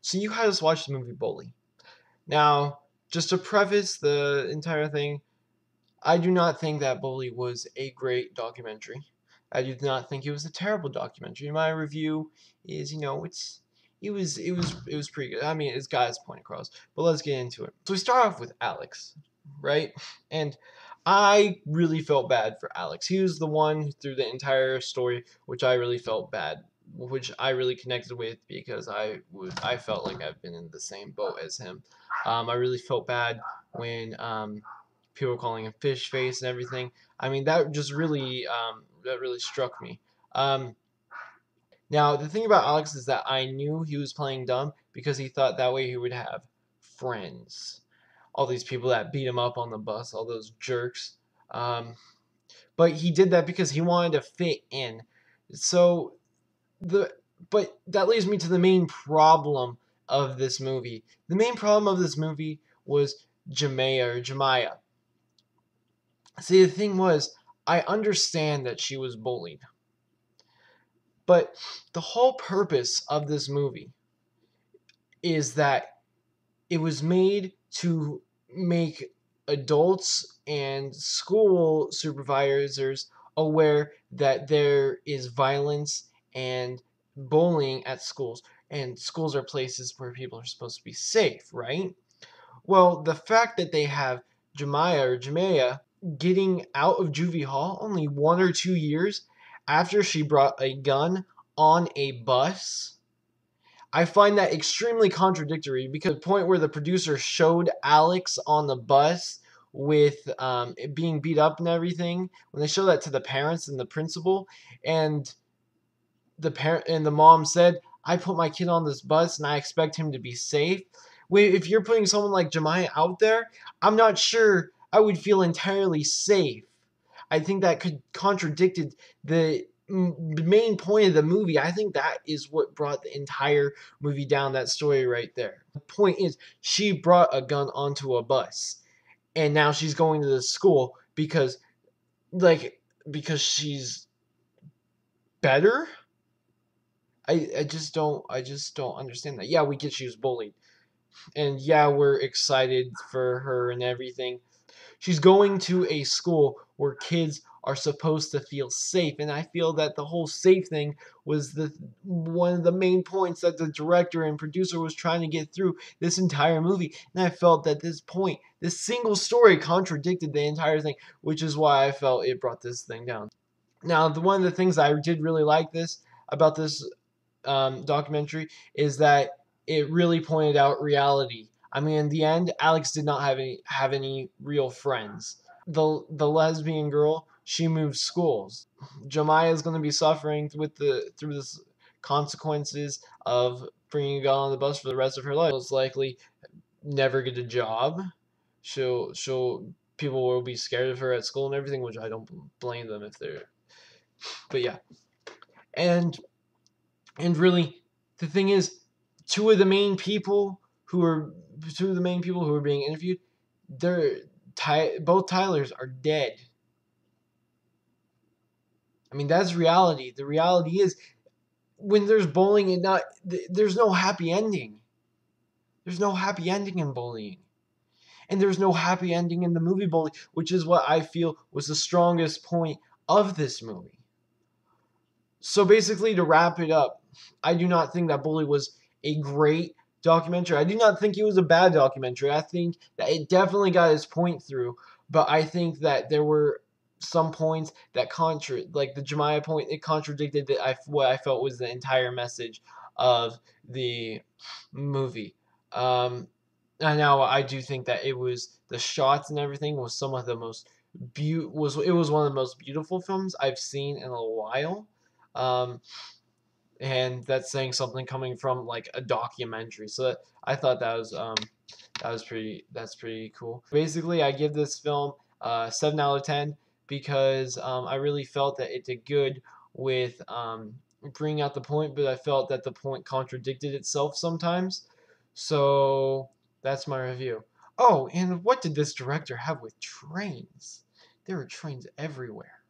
So you guys watched the movie Bully. Now, just to preface the entire thing, I do not think that Bully was a great documentary. I do not think it was a terrible documentary. My review is, it was pretty good. I mean, it's got its point across. But let's get into it. So we start off with Alex, right? And I really felt bad for Alex. He was the one through the entire story which I really felt bad, which I really connected with because I felt like I've been in the same boat as him. I really felt bad when people were calling him fish face and everything. I mean, that really struck me. Um, Now the thing about Alex is that I knew he was playing dumb because he thought that way he would have friends. All these people that beat him up on the bus, all those jerks. Um, but he did that because he wanted to fit in. So the but that leads me to the main problem of this movie. The main problem of this movie was Jemiah. See, the thing was, I understand that she was bullied, but the whole purpose of this movie is that it was made to make adults and school supervisors aware that there is violence and bullying at schools, and schools are places where people are supposed to be safe, right? Well, the fact that they have Jemiah getting out of juvie hall only 1 or 2 years after she brought a gun on a bus, I find that extremely contradictory because the point where the producer showed Alex on the bus with it being beat up and everything, when they show that to the parents and the principal, and the mom said, "I put my kid on this bus and I expect him to be safe." Wait, if you're putting someone like Jemiah out there, I'm not sure I would feel entirely safe. I think that could contradicted the main point of the movie. I think that is what brought the entire movie down. That story right there. The point is, she brought a gun onto a bus, and now she's going to the school like, because she's better. I just don't understand that. Yeah, we get she was bullied, and yeah, we're excited for her and everything. She's going to a school where kids are supposed to feel safe, and I feel that the whole safe thing was the one of the main points that the director and producer was trying to get through this entire movie. And I felt that this single story contradicted the entire thing, which is why I felt it brought this thing down. Now, one of the things I did really like about this documentary is that it really pointed out reality. I mean, in the end, Alex did not have any real friends. The lesbian girl, she moved schools. Jemiah is going to be suffering through this consequences of bringing a gun on the bus for the rest of her life. Most likely, never get a job. She'll People will be scared of her at school and everything, which I don't blame them if they're. But yeah, and And really, the thing is, two of the main people who are being interviewed, both Tylers are dead. I mean, that's reality. The reality is, when there's bullying and not, there's no happy ending. There's no happy ending in bullying. And there's no happy ending in the movie Bully, which is what I feel was the strongest point of this movie. So basically, to wrap it up, I do not think that Bully was a great documentary. I do not think it was a bad documentary. I think that it definitely got its point through, but I think that there were some points that like the Jemiah point, it contradicted what I felt was the entire message of the movie. And now I do think that it was the shots and everything was some of the most it was one of the most beautiful films I've seen in a while. Um, and that's saying something coming from like a documentary. So I thought that's pretty cool. Basically, I give this film 7 out of 10 because I really felt that it did good with bringing out the point, but I felt that the point contradicted itself sometimes. So that's my review. Oh, and what did this director have with trains? There were trains everywhere.